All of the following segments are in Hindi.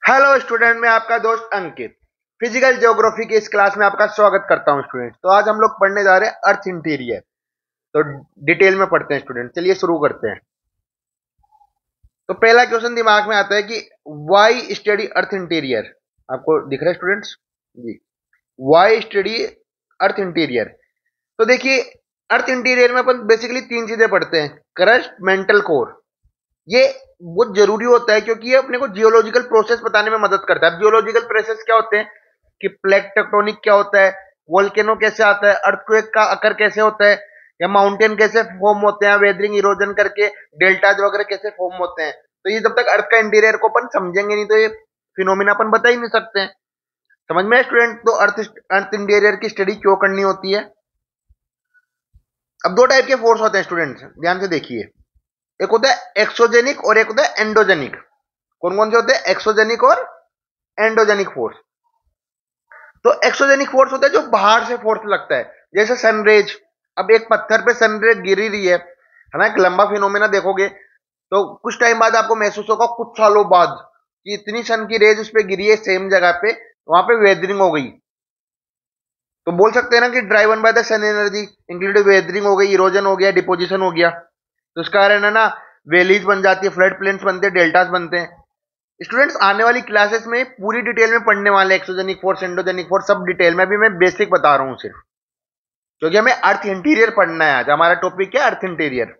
हेलो स्टूडेंट, मैं आपका दोस्त अंकित फिजिकल ज्योग्राफी की इस क्लास में आपका स्वागत करता हूं स्टूडेंट। तो आज हम लोग पढ़ने जा रहे हैं अर्थ इंटीरियर। तो डिटेल में पढ़ते हैं स्टूडेंट, चलिए शुरू करते हैं। तो पहला क्वेश्चन दिमाग में आता है कि वाई स्टडी अर्थ इंटीरियर। आपको दिख रहा है स्टूडेंट्स जी? Why study earth interior. तो देखिए, अर्थ इंटीरियर में अपन बेसिकली तीन चीजें पढ़ते हैं: क्रस्ट, मेंटल कोर। ये बहुत जरूरी होता है क्योंकि ये अपने को जियोलॉजिकल प्रोसेस बताने में मदद करता है। अब जियोलॉजिकल प्रोसेस क्या होते हैं कि प्लेट टेक्टोनिक क्या होता है, वोल्केनो कैसे आता है, अर्थक्वेक का अकर कैसे होता है, या माउंटेन कैसे फॉर्म होते हैं, वेदरिंग इरोजन करके डेल्टाज वगैरह कैसे फॉर्म होते हैं। तो ये जब तक अर्थ का इंटीरियर को अपन समझेंगे नहीं तो ये फिनोमिना अपन बता ही नहीं सकते हैं। समझ में स्टूडेंट? तो अर्थ अर्थ इंटीरियर की स्टडी क्यों करनी होती है? अब दो टाइप के फोर्स होते हैं स्टूडेंट्स, ध्यान से देखिए। एक होता है एक्सोजेनिक और एक होता है एंडोजेनिक। कौन कौन से होते हैं? एक्सोजेनिक और एंडोजेनिक फोर्स। तो एक्सोजेनिक फोर्स होता है जो बाहर से फोर्स लगता है, जैसे सनरेज। अब एक पत्थर पे सनरेज गिरी रही है ना, एक लंबा फिनोमेना देखोगे तो कुछ टाइम बाद आपको महसूस होगा, कुछ सालों बाद, कि इतनी सन की रेज उस पर गिरी है सेम जगह पे, वहां पे वेदरिंग हो गई। तो बोल सकते हैं ना कि driven by the sun energy include weathering हो गई, इरोजन हो गया, डिपोजिशन हो गया। तो इसका कारण है ना, वैलीज बन जाती है, फ्लड प्लेन्स बनते हैं, डेल्टास बनते हैं। स्टूडेंट्स आने वाली क्लासेस में पूरी डिटेल में पढ़ने वाले एक्सोजेनिक फोर्स, एंडोजेनिक फोर्स, सब डिटेल में। अभी मैं बेसिक बता रहा हूं सिर्फ, क्योंकि हमें अर्थ इंटीरियर पढ़ना है। आज हमारा टॉपिक क्या है? अर्थ इंटीरियर।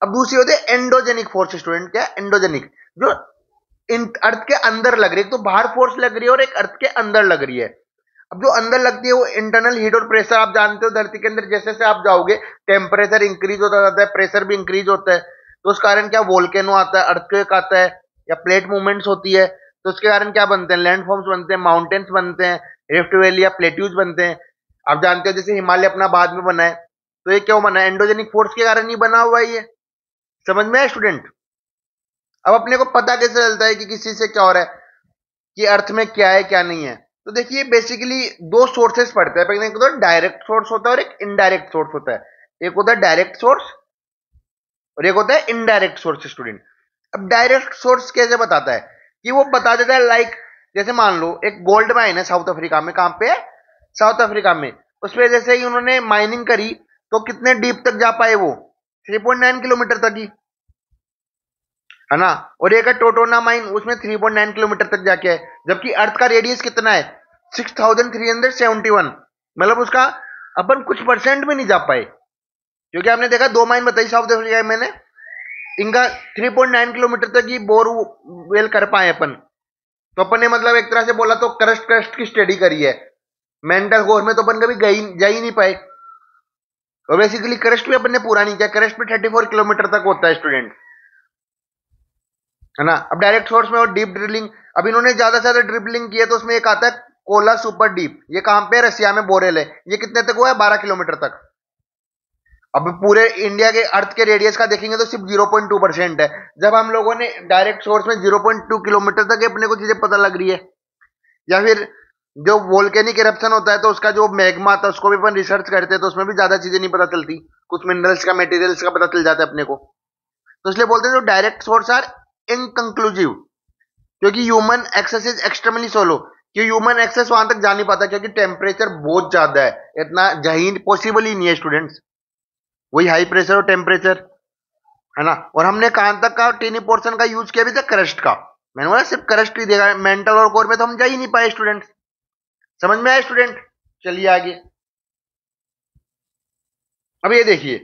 अब दूसरी होती है एंडोजेनिक फोर्स। स्टूडेंट क्या है एंडोजेनिक? जो इन अर्थ के अंदर लग रही है। एक तो बाहर फोर्स लग रही है और एक अर्थ के अंदर लग रही है। अब जो अंदर लगती है वो इंटरनल हीट और प्रेशर। आप जानते हो धरती के अंदर जैसे जैसे आप जाओगे टेम्परेचर इंक्रीज होता जाता है, प्रेशर भी इंक्रीज होता है। तो उस कारण क्या वोल्केनो आता है, अर्थक्वेक आता है, या प्लेट मूवमेंट्स होती है। तो उसके कारण क्या बनते हैं? लैंड फॉर्म्स बनते हैं, माउंटेन्स बनते हैं, रिफ्ट वैली या प्लेट्यूज बनते हैं। आप जानते हो जैसे हिमालय अपना बाद में बना है, तो ये क्यों बना है? एंडोजेनिक फोर्स के कारण ही बना हुआ है ये। समझ में है स्टूडेंट? अब अपने को पता कैसे चलता है कि किसी से क्या हो रहा है, कि अर्थ में क्या है क्या नहीं है? तो देखिए, बेसिकली दो सोर्सेस पड़ते हैं। पहले एक तो डायरेक्ट सोर्स होता है और एक इनडायरेक्ट सोर्स होता है। एक होता है डायरेक्ट सोर्स और एक होता है इनडायरेक्ट सोर्स स्टूडेंट। अब डायरेक्ट सोर्स कैसे बताता है? कि वो बता देता है, लाइक जैसे मान लो एक गोल्ड माइन है साउथ अफ्रीका में। कहां पे है? साउथ अफ्रीका में। उसमें जैसे ही उन्होंने माइनिंग करी तो कितने डीप तक जा पाए वो? 3.9 किलोमीटर तक ही, है ना। और एक है टोटोना माइन, उसमें 3.9 किलोमीटर तक जाके है। जबकि अर्थ का रेडियस कितना है? 6371। मतलब उसका अपन कुछ परसेंट में नहीं जा पाए। क्योंकि आपने देखा दो माइन बताई साउथ अफ्रीका में मैंने, इनका 3.9 किलोमीटर तक ही बोर वेल कर पाए अपन। तो अपन ने मतलब एक तरह से बोला तो क्रस्ट क्रस्ट की स्टडी करी है। मेंटल कोर में तो अपन कभी गई जा ही नहीं पाए। और बेसिकली क्रस्ट भी अपन ने पूरा नहीं किया। क्रस्ट में 34 किलोमीटर तक होता है स्टूडेंट, है ना। अब डायरेक्ट सोर्स में और डीप ड्रिलिंग, अब इन्होंने ज्यादा से ज्यादा ड्रिलिंग की है तो उसमें एक आता है कोला सुपर डीप। ये कहां पे? रसिया में बोरेल है। ये कितने तक हुआ है? 12 किलोमीटर तक। अब पूरे इंडिया के अर्थ के रेडियस का देखेंगे तो सिर्फ 0.2% है। जब हम लोगों ने डायरेक्ट सोर्स में 0.2 किलोमीटर तक अपने को चीजें पता लग रही है। या फिर जो वोल्केनिक इरप्शन होता है तो उसका जो मैग्मा आता है उसको भी अपन रिसर्च करते हैं, तो उसमें भी ज्यादा चीजें नहीं पता चलती। कुछ मिनरल्स का, मटेरियल्स का पता चल जाता है अपने को। तो इसलिए बोलते हैं जो डायरेक्ट सोर्स आर इनकंक्लूसिव, क्योंकि human access is extremely solo. कि ह्यूमन एक्सेस वहां तक जा नहीं पाता क्योंकि टेम्परेचर बहुत ज्यादा है। इतना जहीन पॉसिबल ही नहीं है स्टूडेंट्स, वही हाई प्रेशर और टेम्परेचर, है ना। और हमने कहां तक का टीनी पोर्शन का यूज किया अभी तक? क्रस्ट का। मैंने बोला सिर्फ क्रस्ट ही देखा। मेंटल और कोर में तो हम जा ही नहीं पाए स्टूडेंट्स। समझ में आया स्टूडेंट? चलिए आगे। अब ये देखिए,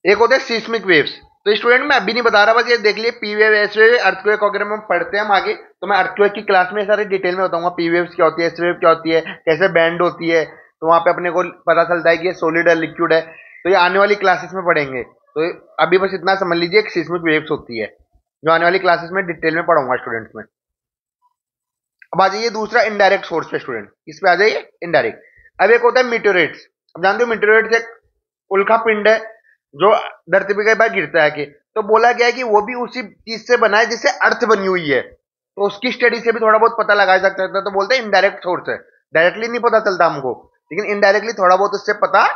एक होता है सीस्मिक वेव्स। तो स्टूडेंट मैं अभी नहीं बता रहा, बस ये देख लिए P wave, S wave, earthquake वगैरह में पढ़ते हैं हम आगे। तो मैं अर्थक्वेक की क्लास में सारे डिटेल में बताऊंगा पी वेव्स क्या होती है, एस वेव क्या होती है, कैसे बैंड होती है। तो वहां पे अपने को पता चलता है कि ये सॉलिड है, लिक्विड है। तो ये आने वाली क्लासेस में पढ़ेंगे। तो अभी बस इतना समझ लीजिए एक सीस्मिक वेव्स होती है, जो आने वाली क्लासेस में डिटेल में पढ़ाऊंगा स्टूडेंट्स में। अब आ जाइए दूसरा इनडायरेक्ट सोर्स पे स्टूडेंट, इस पे आ जाइए इनडायरेक्ट। अब एक होता है मीटेओराइट्स। अब जानते हो मीटेओराइट्स एक उल्का पिंड है जो धरती पे कई बार गिरता है। कि तो बोला गया है कि वो भी उसी चीज से बना है जिससे अर्थ बनी हुई है। तो उसकी स्टडी से भी थोड़ा बहुत पता लगाया जा सकता है। तो बोलते हैं इनडायरेक्ट सोर्स है। डायरेक्टली नहीं पता चलता हमको, लेकिन इनडायरेक्टली थोड़ा बहुत उससे पता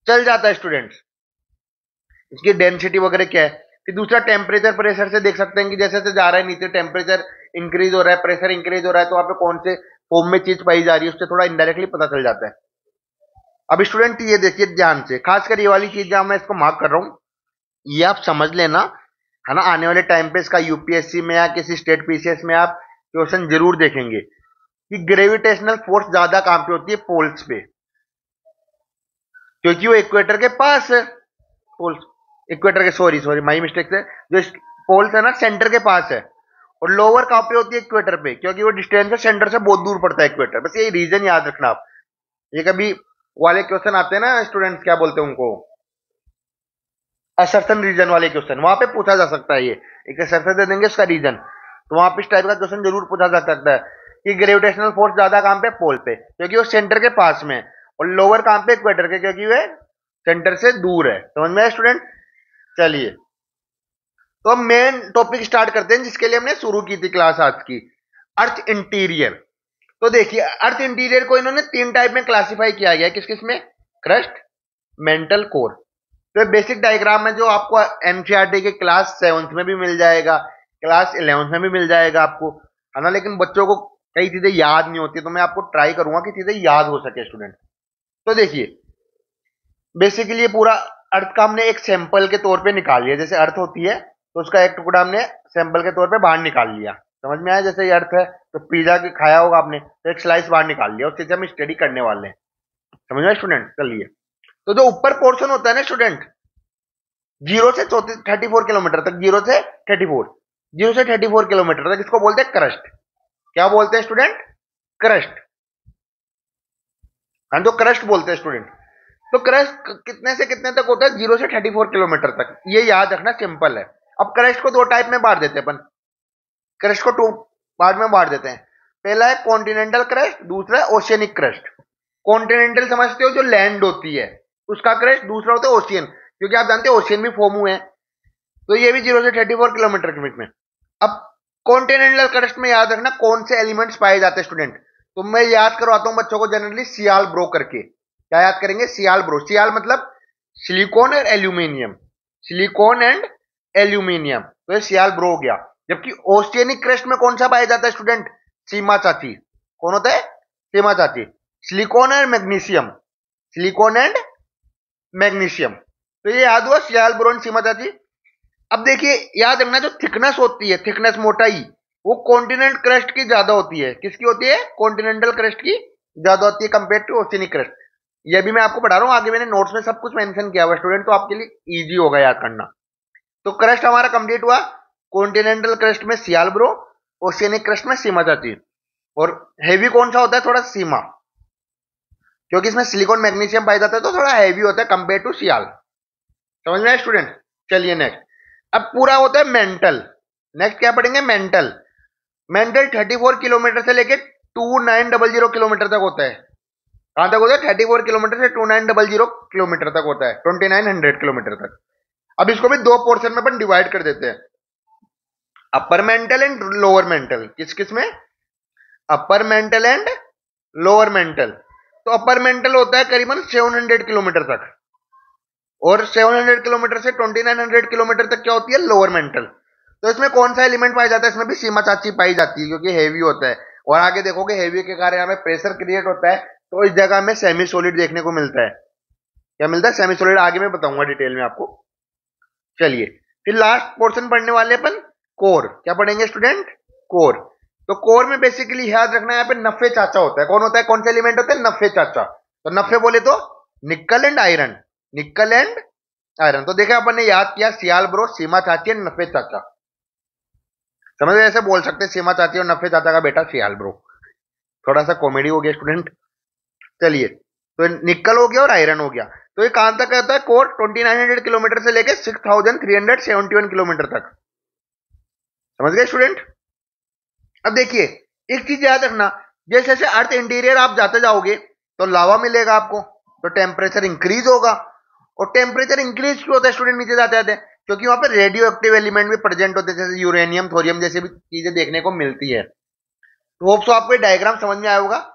चल जाता है स्टूडेंट्स। इसकी डेंसिटी वगैरह क्या है? फिर दूसरा टेम्परेचर, प्रेशर से देख सकते हैं कि जैसे जैसे जा रहा है नीचे टेम्परेचर इंक्रीज हो रहा है, प्रेशर इंक्रीज हो रहा है, तो वहां पे कौन से फॉर्म में चीज पाई जा रही है उससे थोड़ा इनडायरेक्टली पता चल जाता है। अब स्टूडेंट ये देखिए ध्यान से, खासकर ये वाली चीज जहां मैं इसको मार्क कर रहा हूँ, ये आप समझ लेना, है ना। आने वाले टाइम पे इसका यूपीएससी में या किसी स्टेट पीसीएस में आप क्वेश्चन जरूर देखेंगे कि ग्रेविटेशनल फोर्स ज्यादा कहां पे होती है, पोल्स पे, क्योंकि वो इक्वेटर के पास है। पोल्स, इक्वेटर के, सॉरी सॉरी माई मिस्टेक से, जो पोल्स है ना सेंटर के पास है, और लोअर कहां पे होती है, इक्वेटर पे, क्योंकि वो डिस्टेंस है सेंटर से बहुत दूर पड़ता है इक्वेटर। बस ये रीजन याद रखना आप। ये कभी वाले क्वेश्चन आते हैं ना स्टूडेंट्स, क्या बोलते हैं उनको, असर्शन रीजन वाले क्वेश्चन, वहां पे पूछा जा सकता है। ये एक असर्शन दे देंगे उसका रीजन, तो वहां पे इस टाइप का क्वेश्चन जरूर पूछा जा सकता है कि ग्रेविटेशनल फोर्स ज्यादा कहां पे, पोल पे, क्योंकि वो सेंटर के पास में, और लोअर कहां पे, इक्वेटर के, क्योंकि वे सेंटर से दूर है। समझ में आया स्टूडेंट? चलिए, तो हम मेन टॉपिक स्टार्ट करते हैं जिसके लिए हमने शुरू की थी क्लास आज की, अर्थ इंटीरियर। तो देखिए, अर्थ इंटीरियर को इन्होंने 3 टाइप में क्लासिफाई किया गया है। किस किस में? Crust, mental, core. तो बेसिक डायग्राम है जो आपको एनसीईआरटी के क्लास 7th में भी मिल जाएगा, क्लास 11th में भी मिल जाएगा आपको, है ना। लेकिन बच्चों को कई चीजें याद नहीं होती, तो मैं आपको ट्राई करूंगा कि चीजें याद हो सके स्टूडेंट। तो देखिए, बेसिकली ये पूरा अर्थ का हमने एक सैंपल के तौर पे निकाल लिया। जैसे अर्थ होती है तो उसका एक टुकड़ा हमने सैंपल के तौर पे बाहर निकाल लिया। समझ में आया? जैसे ये अर्थ है तो पिज्जा खाया होगा आपने, तो एक स्लाइस बाहर निकाल लिया, उससे हम स्टडी करने वाले हैं। समझ में आया स्टूडेंट? चलिए, तो जो ऊपर पोर्शन होता है ना स्टूडेंट, 0 से 34 किलोमीटर तक, 0 से 34 किलोमीटर तक, इसको बोलते हैं क्रस्ट। क्या बोलते हैं स्टूडेंट? क्रस्ट। हाँ, जो क्रस्ट बोलते हैं स्टूडेंट। तो क्रस्ट कितने से कितने तक होता है? 0 से 34 किलोमीटर तक। ये याद रखना, सिंपल है। अब क्रस्ट को 2 टाइप में बांट देते हैं अपन, क्रस्ट को 2 पार्ट में बांट देते हैं। पहला है कॉन्टिनेंटल क्रस्ट, दूसरा है ओशियनिक क्रस्ट। कॉन्टिनेंटल समझते हो, जो लैंड होती है उसका क्रस्ट, दूसरा होता है ओशियन, क्योंकि आप जानते हैं ओशियन भी फॉर्म हुए हैं। तो ये भी 0 से 34 किलोमीटर के बीच में। अब कॉन्टिनेंटल क्रस्ट में याद रखना कौन से एलिमेंट्स पाए जाते हैं स्टूडेंट। तो मैं याद करवाता हूं बच्चों को जनरली सियाल ब्रो करके। क्या याद करेंगे? सियाल ब्रो। सियाल मतलब सिलिकॉन और एल्यूमिनियम, सिलिकॉन एंड एल्यूमिनियम, तो ये सियाल ब्रो हो गया। जबकि ओशियनिक क्रस्ट में कौन सा पाया जाता है स्टूडेंट? सीमा चाची। कौन होता है? सीमा चाची। Silicon and magnesium, silicon and magnesium. तो ये याद हुआ, सियाल ब्रो एंड सीमा चाची। अब देखिए, याद रखना जो थिकनेस होती है, थिकनेस, मोटाई, वो कॉन्टिनेंट क्रस्ट की ज्यादा होती है। किसकी होती है? कॉन्टिनेंटल क्रस्ट की ज्यादा होती है कंपेयर टू ओशियनिक क्रस्ट। ये भी मैं आपको पढ़ा रहा हूं, आगे मैंने नोट्स में सब कुछ मेंशन किया हुआ स्टूडेंट, तो आपके लिए इजी होगा याद करना। तो क्रस्ट हमारा कंप्लीट हुआ। कॉन्टिनेंटल क्रस्ट में सियाल ब्रो, ओशियनिक क्रस्ट में सीमा चाची। और हेवी कौन सा होता है? थोड़ा सीमा, क्योंकि इसमें सिलिकॉन मैग्नीशियम पाया जाता है, तो थोड़ा हैवी होता है कंपेयर टू सियाल। समझ में आया स्टूडेंट? चलिए नेक्स्ट, अब पूरा होता है मेंटल। नेक्स्ट क्या पढ़ेंगे? मेंटल। मेंटल 34 किलोमीटर से लेके 2900 किलोमीटर तक होता है। कहां तक होता है? 34 किलोमीटर से 2900 किलोमीटर तक होता है, 2900 किलोमीटर तक। अब इसको भी 2 पोर्शन में अपन डिवाइड कर देते हैं, upper mantle and lower mental. किस किस में? Upper mantle and lower mental. तो अपर मेंटल होता है करीबन 700 किलोमीटर तक, और 700 किलोमीटर से 2900 किलोमीटर तक क्या होती है? Lower mental. तो इसमें कौन सा एलिमेंट पाया जाता है? इसमें भी सीमा चाची पाई जाती है, क्योंकि हेवी होता है। और आगे देखोगे हेवी के कारण यहाँ पे प्रेशर क्रिएट होता है, तो इस जगह में सेमी सॉलिड देखने को मिलता है। क्या मिलता है? Semi solid. आगे मैं बताऊंगा डिटेल में आपको। चलिए, फिर लास्ट पोर्शन पढ़ने वाले अपन कोर। क्या पढ़ेंगे स्टूडेंट? कोर। तो कोर में बेसिकली याद रखना है, यहाँ पे नफे चाचा होता है। कौन होता है? कौन से एलिमेंट होते हैं? नफे चाचा। तो नफे बोले तो निकल एंड आयरन, निकल एंड आयरन। तो देखा अपन ने याद किया, सियाल ब्रो, सीमा चाची एंड नफे चाचा। समझ में? ऐसे बोल सकते हैं, सीमा चाची और नफे चाचा का बेटा सियाल ब्रो। थोड़ा सा कॉमेडी हो गया स्टूडेंट। चलिए, तो निकल हो गया और आयरन हो गया। तो ये कहां तक रहता है? कोर 2900 किलोमीटर से लेके 6371 किलोमीटर तक। समझ गए स्टूडेंट? अब देखिए, एक चीज याद रखना, जैसे जैसे अर्थ इंटीरियर आप जाते जाओगे तो लावा मिलेगा आपको, तो टेम्परेचर इंक्रीज होगा। और टेम्परेचर इंक्रीज क्यों होता है स्टूडेंट नीचे जाते जाते? क्योंकि वहां पर रेडियो एक्टिव एलिमेंट भी प्रेजेंट होते हैं, जैसे यूरेनियम, थोरियम जैसे भी चीजें देखने को मिलती है। तो होप सो आपको डायग्राम समझ में आया होगा।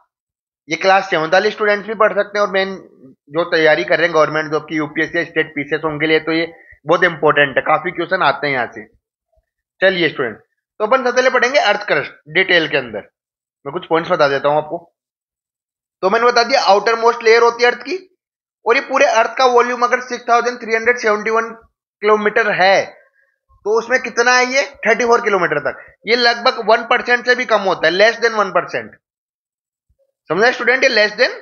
ये क्लास 7th वाले स्टूडेंट्स भी पढ़ सकते हैं, और मेन जो तैयारी कर रहे हैं गवर्नमेंट जॉब की, यूपीएससी, स्टेट पीसीएस, उनके लिए तो ये बहुत इंपॉर्टेंट है, काफी क्वेश्चन आते हैं यहाँ से। चलिए स्टूडेंट, तो अपन सबसे पहले पढ़ेंगे अर्थ क्रस्ट डिटेल के अंदर। मैं कुछ पॉइंट्स बता देता हूं आपको। तो मैंने बता दिया आउटर मोस्ट लेयर होती है अर्थ की, और ये पूरे अर्थ का वॉल्यूम अगर 6371 किलोमीटर है तो उसमें कितना है ये 34 किलोमीटर तक। ये लगभग 1% से भी कम होता है, लेस देन 1%। समझा स्टूडेंट, ये लेस देन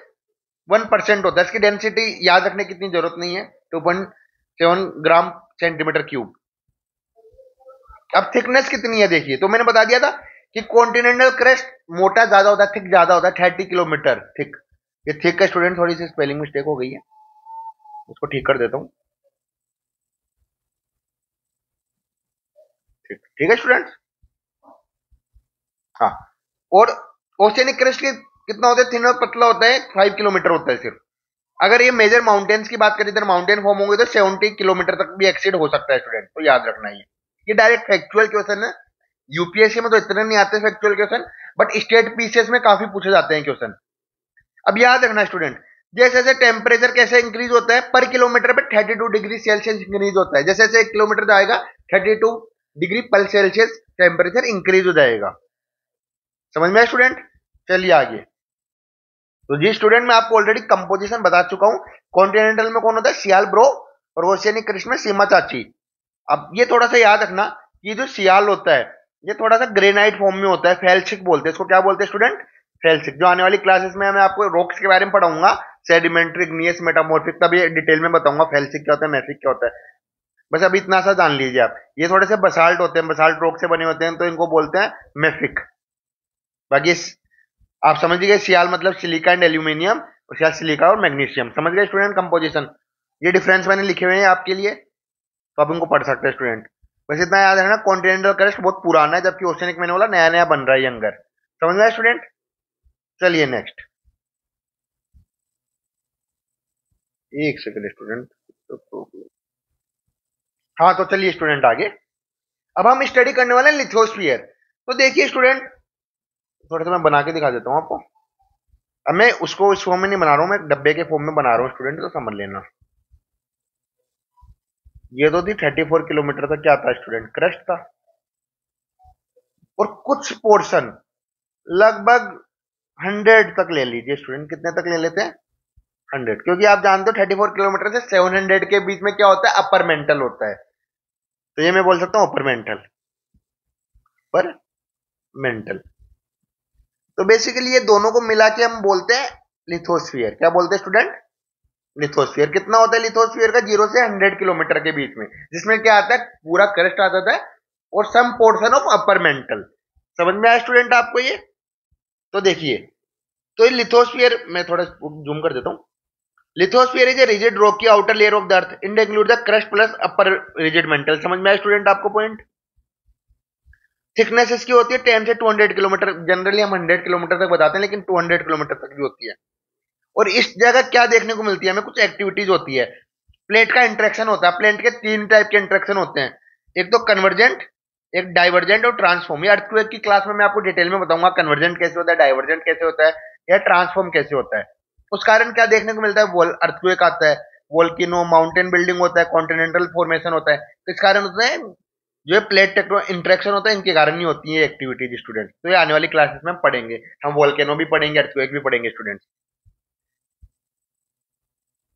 1% होता है। इसकी डेंसिटी याद रखने की इतनी जरूरत नहीं है, 2.7 ग्राम सेंटीमीटर क्यूब। अब थिकनेस कितनी है देखिए, तो मैंने बता दिया था कि कॉन्टिनेंटल क्रस्ट मोटा ज्यादा होता है, थिक ज्यादा होता है, 30 किलोमीटर थिक। ये थिक का स्टूडेंट थोड़ी सी स्पेलिंग मिस्टेक हो गई है, उसको ठीक कर देता हूं। ठीक है स्टूडेंट। हाँ, और ओशियनिक क्रस्ट की कितना होता है, थिन और पतला होता है, 5 किलोमीटर होता है सिर्फ। अगर ये मेजर माउंटेन्स की बात करें, इधर माउंटेन फॉर्म होंगे तो 70 किलोमीटर तक भी एक्सीड हो सकता है स्टूडेंट, तो याद रखना ये डायरेक्ट फैक्चुअल क्वेश्चन है। यूपीएससी में तो इतने नहीं आते factual question, but state PCS में काफी पूछे जाते हैं क्वेश्चन। अब याद रखना स्टूडेंट, जैसे जैसे टेम्परेचर कैसे इंक्रीज होता है, पर किलोमीटर पे 32 डिग्री सेल्सियस इंक्रीज होता है। जैसे जैसे 1 किलोमीटर जाएगा 32 डिग्री पर सेल्सियस टेम्परेचर इंक्रीज हो जाएगा। समझ में स्टूडेंट। चलिए आगे। तो जी स्टूडेंट, मैं आपको ऑलरेडी कंपोजिशन बता चुका हूं। कॉन्टिनेंटल में कौन होता है, सियाल ब्रो, और ओशियनिक क्रस्ट में सीमा चाची। अब ये थोड़ा सा याद रखना कि जो सियाल होता है ये थोड़ा सा ग्रेनाइट फॉर्म में होता है, फेल्सिक बोलते हैं इसको। क्या बोलते हैं स्टूडेंट, फेल्सिक। जो आने वाली क्लासेस में मैं आपको रॉक्स के बारे में पढ़ाऊंगा, सेडिमेंट्री, इग्नियस, मेटामॉर्फिक, तब ये डिटेल में बताऊंगा फेल्सिक क्या होता है, मैफिक क्या होता है। बस अभी इतना सा जान लीजिए आप। ये थोड़े से बसाल्ट होते हैं, बसाल्ट रॉक से बने होते हैं, तो इनको बोलते हैं मैफिक। बाकी आप समझ गए, सियाल मतलब सिलिका एंड एल्यूमिनियम, और सियाल सिलिका और मैग्नीशियम। समझ गए स्टूडेंट कंपोजिशन। ये डिफरेंस मैंने लिखे हुए हैं आपके लिए, तो आप इनको पढ़ सकते हैं स्टूडेंट। बस इतना याद रखना, कॉन्टिनेंटल क्रस्ट बहुत पुराना है, जबकि ओशियनिक मैंने बोला नया नया बन रहा है यंगर। समझ में स्टूडेंट। चलिए नेक्स्ट। एक सेकंड स्टूडेंट। हाँ, तो चलिए स्टूडेंट आगे। अब हम स्टडी करने वाले हैं लिथोस्फीयर। तो देखिए स्टूडेंट, थोड़ा सा मैं बना के दिखा देता हूँ आपको। अब मैं उसको इस फॉर्म में नहीं बना रहा हूँ, मैं डब्बे के फॉर्म में बना रहा हूँ स्टूडेंट, तो समझ लेना। ये तो थी 34 किलोमीटर तक क्या था स्टूडेंट, क्रस्ट था। और कुछ पोर्शन लगभग 100 तक ले लीजिए स्टूडेंट। कितने तक ले लेते हैं, 100, क्योंकि आप जानते हो 34 किलोमीटर से 700 के बीच में क्या होता है, अपर मेंटल होता है। तो ये मैं बोल सकता हूँ अपर मेंटल, पर मेंटल। तो बेसिकली ये दोनों को मिला के हम बोलते हैं लिथोस्फीयर। क्या बोलते हैं स्टूडेंट, लिथोस्फीयर। कितना होता है लिथोस्फीयर का, 0 से 100 किलोमीटर के बीच में, जिसमें क्या आता है, पूरा क्रस्ट आता है और some portion of upper mantle. समझ में आया स्टूडेंट आपको ये। तो देखिए, तो ये लिथोस्फीयर, मैं थोड़ा जूम कर देता हूं। Lithosphere is a rigid rock की outer layer of the earth and include the crust plus upper rigid mantle. समझ में आया स्टूडेंट आपको पॉइंट। थिकनेस इसकी होती है 10 से 200 किलोमीटर। जनरली हम 100 किलोमीटर तक बताते हैं, लेकिन 200 किलोमीटर तक भी होती है। और इस जगह क्या देखने को मिलती है हमें, कुछ एक्टिविटीज होती है। प्लेट का इंटरेक्शन होता है। प्लेट के 3 टाइप के इंटरेक्शन होते हैं, एक तो कन्वर्जेंट, एक डाइवर्जेंट और ट्रांसफॉर्म। ये अर्थक्वेक की क्लास में मैं आपको डिटेल में बताऊंगा कन्वर्जेंट कैसे होता है, डाइवर्जेंट कैसे होता है, या ट्रांसफॉर्म कैसे होता है। उस कारण क्या देखने को मिलता है, अर्थक्वेक आता है, वोल्केनो, माउंटेन बिल्डिंग होता है, कॉन्टिनेंटल फॉर्मेशन होता है। तो इस कारण होता है जो प्लेट टेक्टो इंटरेक्शन होता है, इनके कारण ही होती है एक्टिविटीज स्टूडेंट। तो ये आने वाली क्लासेस में हम पढ़ेंगे, हम वोल्केनो भी पढ़ेंगे, अर्थक्वेक भी पढ़ेंगे स्टूडेंट्स।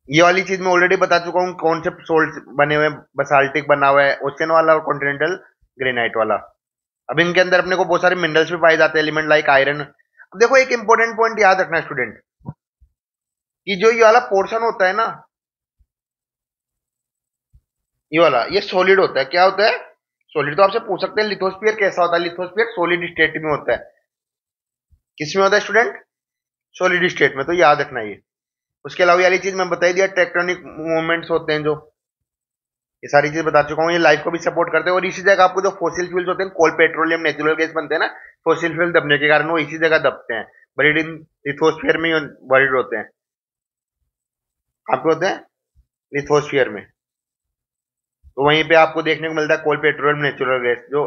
ये वाली चीज मैं ऑलरेडी बता चुका हूँ, कौन से सोल्ट बने हुए हैं, बसाल्टिक बना हुआ है, ओशियन वाला और कॉन्टिनेंटल ग्रेनाइट वाला। अब इनके अंदर अपने को बहुत सारे मिनरल्स भी पाए जाते हैं, एलिमेंट लाइक आयरन। अब देखो एक इंपॉर्टेंट पॉइंट याद रखना स्टूडेंट, कि जो ये वाला पोर्शन होता है ना, ये वाला, ये सॉलिड होता है। क्या होता है, सॉलिड। तो आपसे पूछ सकते हैं लिथोस्फीयर कैसा होता है। लिथोस्फीयर सॉलिड स्टेट में होता है। किस में होता है स्टूडेंट, सॉलिड स्टेट में। तो याद रखना ये। उसके अलावा वाली चीज मैं बता दिया, टेक्टोनिक मूवमेंट्स होते हैं जो, ये सारी चीज बता चुका हूँ। ये लाइफ को भी सपोर्ट करते हैं। और इसी जगह आपको जो फॉसिल फ्यूल्स होते हैं, कोल, पेट्रोलियम, नेचुरल गैस बनते हैं ना, फॉसिल फ्यूल दबने के कारण वो इसी जगह दबते हैं। बरीड इन लिथोस्फीयर में बरीड होते हैं। आपके होते हैं लिथोस्फीयर में। तो वहीं पे आपको देखने को मिलता है कोल, पेट्रोलियम, नेचुरल गैस, जो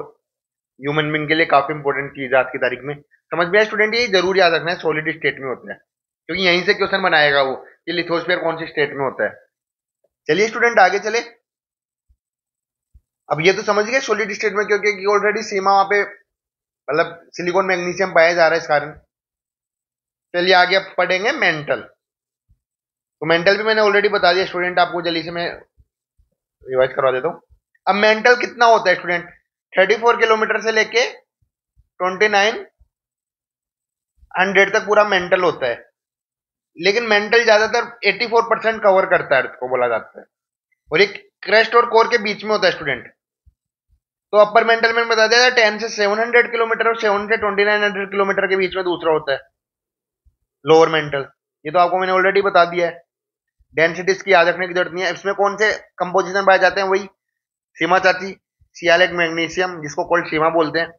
ह्यूमन बींग के लिए काफी इंपॉर्टेंट चीज है आज की तारीख में। समझ में आया स्टूडेंट। ये जरूर याद रखना है, सॉलिड स्टेट में होता है, क्योंकि यहीं से क्वेश्चन बनाएगा वो कि लिथोस्फीयर कौन सी स्टेट में होता है। चलिए स्टूडेंट आगे चले। अब ये तो समझ गए सॉलिड स्टेट में, क्योंकि ऑलरेडी सीमा वहां पे मतलब सिलिकॉन मैग्नीशियम पाया जा रहा है इस कारण। चलिए आगे अब पढ़ेंगे मेंटल। तो मेंटल भी मैंने ऑलरेडी बता दिया स्टूडेंट, आपको जल्दी से मैं रिवाइज करवा देता हूँ। अब मेंटल कितना होता है स्टूडेंट, 34 किलोमीटर से लेके 2900 तक पूरा मेंटल होता है। लेकिन मेंटल ज्यादातर 84% कवर करता है अर्थ को बोला जाता है, और एक क्रेस्ट और कोर के बीच में होता है स्टूडेंट। तो अपर मेंटल में बता दिया 10 से 700 किलोमीटर और 7 से 2900 किलोमीटर के बीच में दूसरा होता है लोअर मेंटल। ये तो आपको मैंने ऑलरेडी बता दिया है, डेंसिटीज की याद रखने की जरूरत नहीं है। इसमें कौन से कंपोजिशन पाए जाते हैं, वही सीमा चाची, सियालेट मैग्नीशियम जिसको कोल्ड सीमा बोलते हैं।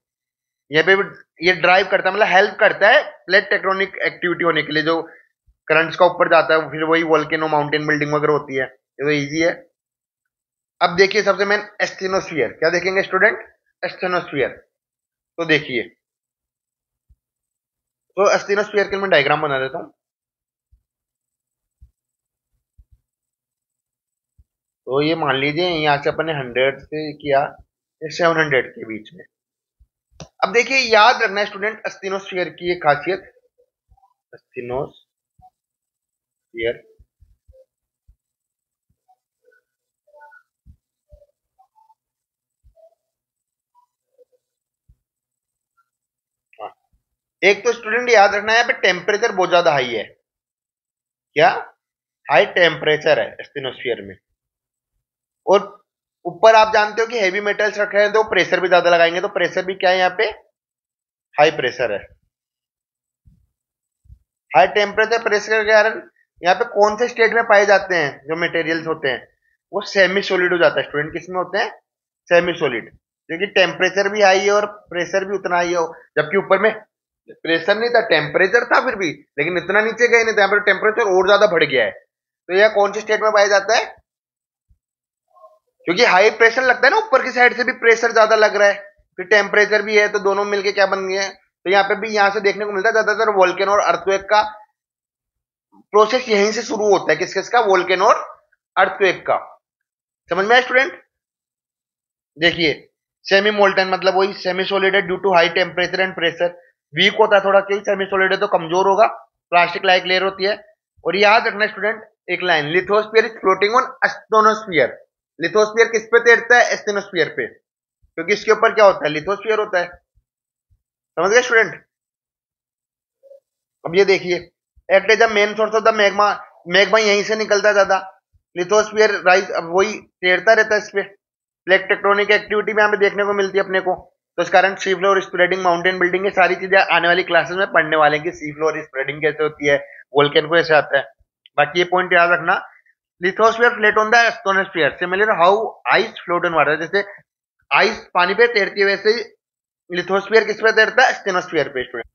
ये पे भी ये ड्राइव करता है, मतलब हेल्प करता है प्लेट टेक्टोनिक एक्टिविटी होने के लिए, जो करंट्स का ऊपर जाता है, फिर वही वोल्केनो माउंटेन बिल्डिंग वगैरह होती है, ये तो इजी है। अब देखिए सबसे मेन एस्थेनोस्फीयर, क्या देखेंगे स्टूडेंट, एस्थेनोस्फीयर। तो देखिए, तो एस्थेनोस्फीयर के मैं डायग्राम बना देता हूं। तो ये मान लीजिए यहाँ से अपन ने 100 से किया 700 के बीच में। अब देखिए याद रखना है स्टूडेंट एस्थेनोस्फीयर की एक खासियत, एस्थेनोस्फीयर, एक तो स्टूडेंट याद रखना है यहाँ पे टेम्परेचर बहुत ज्यादा हाई है, क्या हाई टेम्परेचर है एस्थेनोस्फीयर में। और ऊपर आप जानते हो कि हेवी मेटल्स रखे हैं तो प्रेशर भी ज्यादा लगाएंगे, तो प्रेशर भी क्या है यहाँ पे, हाई प्रेशर है। हाई टेम्परेचर प्रेशर के कारण यहाँ पे कौन से स्टेट में पाए जाते हैं जो मटेरियल्स होते हैं, वो सेमी सॉलिड हो जाता है स्टूडेंट। किसमें होते हैं, सेमी सॉलिड, क्योंकि टेम्परेचर भी हाई है और प्रेशर भी उतना हाई है। जबकि ऊपर में प्रेशर नहीं था, टेम्परेचर था फिर भी, लेकिन इतना नीचे गए नहीं था, यहाँ पर टेम्परेचर और ज्यादा बढ़ गया है। तो यह कौन से स्टेट में पाया जाता है, क्योंकि हाई प्रेशर लगता है ना, ऊपर की साइड से भी प्रेशर ज्यादा लग रहा है, फिर टेम्परेचर भी है, तो दोनों मिलके क्या बन गए हैं। तो यहाँ पे भी यहाँ से देखने को मिलता है ज्यादातर वोल्केनो और अर्थक्वेक का प्रोसेस यहीं से शुरू होता है। किस किस का, वोल्केनो और अर्थक्वेक का। समझ में आया स्टूडेंट। देखिए सेमी मोल्टन मतलब वही सेमी सॉलिड है due to high temperature and pressure. Weak होता है थोड़ा, क्योंकि सेमी सॉलिड है तो कमजोर होगा, प्लास्टिक लाइक लेयर होती है। और याद रखना स्टूडेंट एक line, lithosphere is floating on asthenosphere. Lithosphere किस पे तैरता है, एस्थेनोस्फीयर पे, क्योंकि इसके ऊपर क्या होता है, लिथोस्फीयर होता है। समझ गए स्टूडेंट। अब ये देखिए, act as a main source of the magma, magma यहीं से निकलता है ज्यादा। लिथोस्फीयर राइज, अब वही तैरता रहता है इस पे। प्लेट टेक्टोनिक एक्टिविटी में यहाँ पे देखने को मिलती है अपने को। तो इस कारण sea floor spreading, mountain building, ये सारी चीजें आने वाली क्लासेस में पढ़ने वाले हैं कि सी फ्लोर स्प्रेडिंग कैसे होती है, वोल्केनो को कैसे आता है। बाकी ये पॉइंट याद रखना, lithosphere float on the asthenosphere similar how ice float on water. जैसे आइस पानी पे तैरती है, वैसे ही लिथोस्फीयर किस पे तैरता है, एस्थेनोस्फीयर पे स्टूडेंट।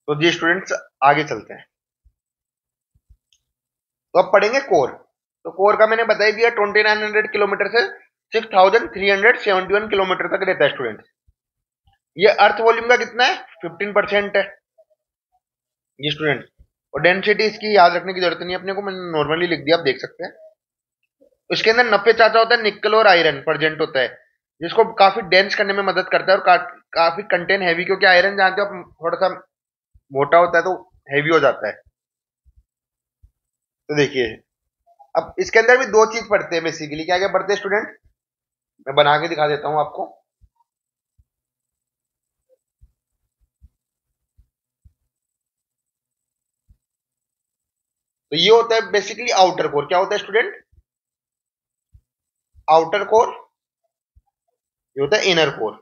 तो जी स्टूडेंट्स आगे चलते हैं। तो अब पढ़ेंगे कोर। तो कोर का मैंने बता ही दिया 2900 किलोमीटर से 6371 किलोमीटर तक रहता है स्टूडेंट। ये अर्थ वॉल्यूम का कितना है, 15% है ये स्टूडेंट। और डेंसिटी इसकी याद रखने की जरूरत नहीं है अपने को, मैंने नॉर्मली लिख दिया, आप देख सकते हैं। इसके अंदर 90 चाचा होता है निकल और आयरन प्रेजेंट होता है, जिसको काफी डेंस करने में मदद करता है, और काफी कंटेंट हैवी, क्योंकि आयरन जानते हो आप थोड़ा सा मोटा होता है तो हैवी हो जाता है। तो देखिए अब इसके अंदर भी दो चीज पढ़ते हैं बेसिकली, क्या क्या पढ़ते हैं स्टूडेंट, मैं बना के दिखा देता हूं आपको। तो ये होता है बेसिकली आउटर कोर। क्या होता है स्टूडेंट, आउटर कोर। ये होता है इनर कोर।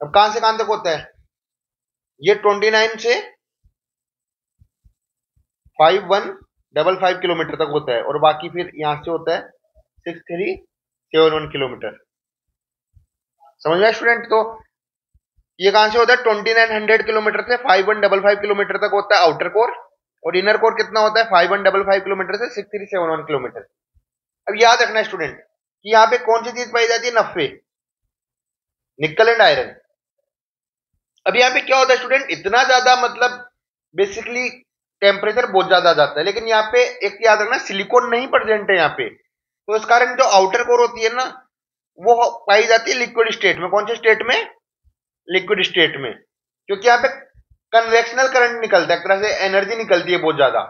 अब कहां से कहां तक होता है, ये 29 से 5155 किलोमीटर तक होता है, और बाकी फिर यहां से होता है 6371 किलोमीटर। समझ में स्टूडेंट। तो ये कहां से होता है, 2900 किलोमीटर से 5155 किलोमीटर तक होता है आउटर कोर, और इनर कोर कितना होता है, 5155 किलोमीटर से 6371 किलोमीटर। अब याद रखना स्टूडेंट कि यहाँ पे कौन सी चीज पाई जाती है, नफे, निकल एंड आयरन। अब यहाँ पे क्या होता है स्टूडेंट, इतना ज्यादा मतलब बेसिकली टेम्परेचर बहुत ज्यादा आ जाता है, लेकिन यहाँ पे एक याद रखना सिलिकॉन नहीं प्रेजेंट है यहाँ पे। तो इस कारण जो आउटर कोर होती है ना, वो पाई जाती है लिक्विड स्टेट में। कौन से स्टेट में? लिक्विड स्टेट में। क्योंकि यहाँ पे कन्वेक्शनल करंट निकलता है, एक तरह से एनर्जी निकलती है बहुत ज्यादा,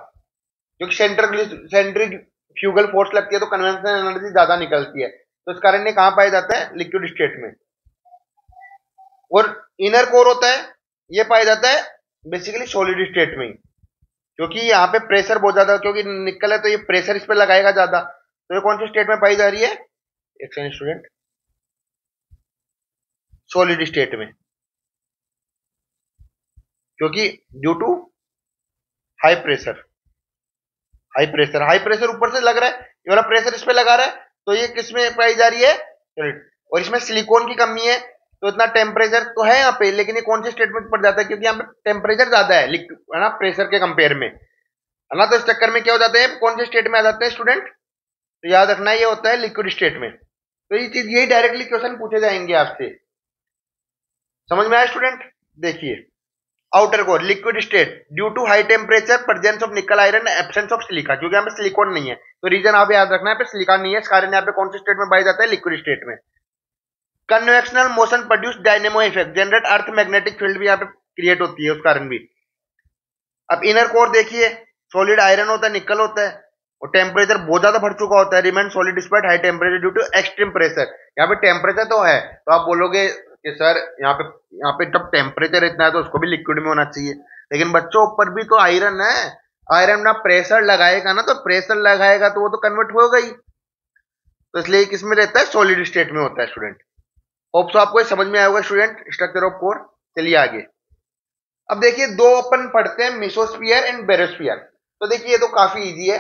क्योंकि सेंट्रीफ्यूगल फोर्स लगती है तो कन्वेंशनल एनर्जी ज्यादा निकलती है। तो इस कारण ये कहां पाया जाता है? लिक्विड स्टेट में। और इनर कोर होता है, ये पाया जाता है बेसिकली सॉलिड स्टेट में ही, क्योंकि यहाँ पे प्रेशर बहुत ज्यादा, क्योंकि निकल है तो ये प्रेशर इस पे लगाएगा ज्यादा। तो ये कौन से स्टेट में पाई जा रही है? एक सेकंड स्टूडेंट, सॉलिड स्टेट में, क्योंकि due to high pressure. High pressure ऊपर से लग रहा है, ये वाला प्रेशर इस पे लगा रहा है, तो ये किस में पाई जा रही है? सॉलिड। और इसमें सिलिकॉन की कमी है, तो इतना टेम्परेचर तो है यहाँ पे, लेकिन ये कौन से स्टेट में पड़ जाता है? क्योंकि यहाँ पे टेम्परेचर ज्यादा है ना प्रेशर के कंपेयर में, है ना। तो इस चक्कर में क्या हो जाते हैं? कौन से स्टेट में आ जाते हैं स्टूडेंट? तो याद रखना ये होता है लिक्विड स्टेट में। तो ये चीज, यही डायरेक्टली क्वेश्चन पूछे जाएंगे आपसे। समझ में आया स्टूडेंट? देखिए, outer core liquid state due to high temperature, presence of nickel iron, absence of silica. क्योंकि यहाँ पे सिलिकॉन नहीं है, तो रीजन आप याद रखना है, यहाँ पे सिलिकॉन नहीं है, इस कारण यहाँ पे कौन से स्टेट में पाया जाता है? लिक्विड स्टेट में। Convectional motion produce dynamo effect, generate earth magnetic field भी यहाँ पे क्रिएट होती है उस कारण भी। अब इनर कोर देखिए, सॉलिड आयरन होता है, निकल होता है, और टेम्परेचर बहुत ज्यादा बढ़ चुका होता है, remain solid despite high temperature due to extreme pressure. यहाँ पे टेम्परेचर तो है, तो आप बोलोगे कि सर यहाँ पे जब टेम्परेचर इतना है तो उसको भी लिक्विड में होना चाहिए, लेकिन बच्चों ऊपर भी तो आयरन है। आयरन ना प्रेशर लगाएगा ना, तो प्रेशर लगाएगा तो वो तो कन्वर्ट होगा ही, तो इसलिए किस में रहता है? सॉलिड स्टेट में होता है स्टूडेंट। होप सो आपको समझ में आया होगा स्टूडेंट, स्ट्रक्चर ऑफ कोर। चलिए आगे। अब देखिए, दो अपन पढ़ते हैं, मेसोस्फीयर एंड बेरोस्फीयर। तो देखिए ये तो काफी इजी है,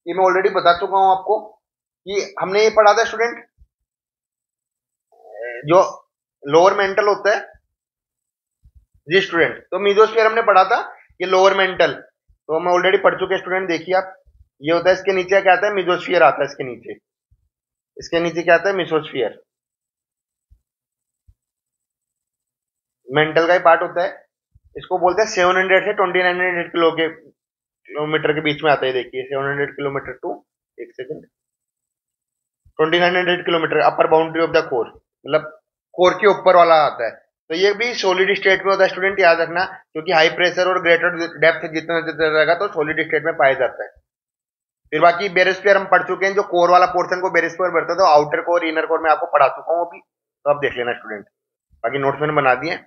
ये मैं ऑलरेडी बता चुका हूं आपको कि हमने ये पढ़ा था स्टूडेंट, जो लोअर मेंटल होता है जी स्टूडेंट, तो मेसोस्फीयर हमने पढ़ा था, ये लोअर मेंटल तो हम ऑलरेडी पढ़ चुके हैं स्टूडेंट। देखिए आप, ये होता है, इसके नीचे क्या आता है? मेसोस्फीयर आता है, इसके नीचे क्या आता है? मेसोस्फीयर। मेंटल का ही पार्ट होता है, इसको बोलते हैं 700 से 2900 किलोमीटर के बीच में आता है। देखिए 700 किलोमीटर टू, एक second, 2900 kilometre upper boundary of the core, मतलब कोर के ऊपर वाला आता है। तो ये भी सॉलिड स्टेट में होता है स्टूडेंट, याद रखना, क्योंकि हाई प्रेशर और ग्रेटर डेप्थ जितना जितना रहेगा तो सॉलिड स्टेट में पाया जाता है। फिर बाकी बेरोस्फीयर हम पढ़ चुके हैं, जो कोर वाला पोर्शन को बेरोस्फीयर बढ़ता है, तो आउटर कोर इनर कोर में आपको पढ़ा चुका हूँ अभी, तो आप देख लेना स्टूडेंट, बाकी नोट्स मैंने बना दिए।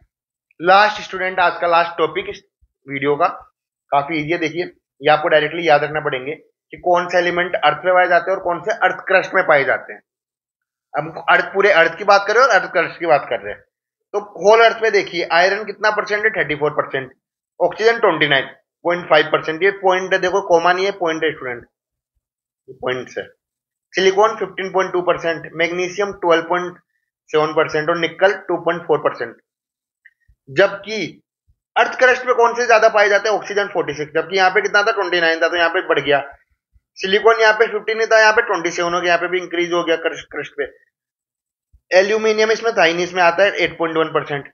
लास्ट स्टूडेंट, आज का लास्ट टॉपिक इस वीडियो का, काफी इजी है। देखिए, ये आपको डायरेक्टली याद रखना पड़ेंगे कि कौन से एलिमेंट अर्थ में पाए जाते हैं और कौन से अर्थ क्रस्ट में पाए जाते हैं। अब अर्थ, पूरे अर्थ की बात कर रहे हैं और अर्थ क्रस्ट की बात कर रहे हैं। तो होल अर्थ में देखिए, आयरन कितना परसेंट है? 34%, ऑक्सीजन 29.5%। ये पॉइंट है, देखो कॉमा नहीं है, पॉइंट है स्टूडेंट, ये पॉइंट्स है। सिलिकॉन 15.2%, मैग्नीशियम 12.7% और निकल 2.4%। जबकि अर्थ क्रस्ट में कौन से ज्यादा पाए जाते हैं? ऑक्सीजन 46, जबकि यहाँ पे कितना था? 29 था, तो यहाँ पे बढ़ गया। सिलिकॉन यहाँ पे 15 था, यहाँ पे 27 हो गया, यहाँ पे भी इंक्रीज हो गया क्रस्ट पे। एल्यूमिनियम इसमें था ही नहीं, इसमें आता है 8.1%।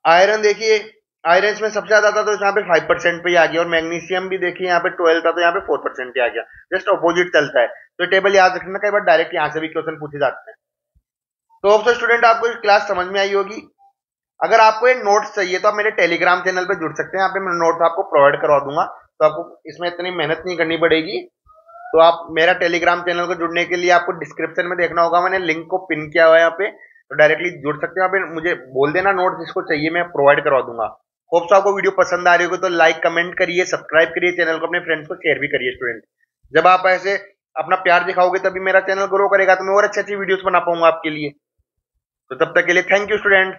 आयरन देखिए, आयरन इसमें सबसे ज्यादा था, तो यहाँ पे 5% पे ही आ गया। और मैग्नीशियम भी देखिए, यहाँ पे 12 था, तो यहाँ पे 4% ही आ गया। जस्ट अपोजिट चलता है, तो टेबल याद रखना, कई बार डायरेक्ट यहाँ से भी क्वेश्चन पूछे जाते हैं। तो अब स्टूडेंट आपको क्लास समझ में आई होगी। अगर आपको ये नोट्स चाहिए तो आप मेरे टेलीग्राम चैनल पे जुड़ सकते हैं, यहाँ पे मैं नोट्स आपको प्रोवाइड करवा दूंगा, तो आपको इसमें इतनी मेहनत नहीं करनी पड़ेगी। तो आप मेरा टेलीग्राम चैनल को जुड़ने के लिए आपको डिस्क्रिप्शन में देखना होगा, मैंने लिंक को पिन किया हुआ है यहाँ पे, तो डायरेक्टली जुड़ सकते हैं। यहाँ पे मुझे बोल देना नोट्स जिसको चाहिए, मैं प्रोवाइड करवा दूंगा। होप सो आपको वीडियो पसंद आ रही होगी, तो लाइक कमेंट करिए, सब्सक्राइब करिए चैनल को, अपने फ्रेंड्स को शेयर भी करिए स्टूडेंट। जब आप ऐसे अपना प्यार दिखाओगे तभी मेरा चैनल ग्रो करेगा, तो मैं और अच्छी अच्छी वीडियोस बना पाऊंगा आपके लिए। तो तब तक के लिए थैंक यू स्टूडेंट्स।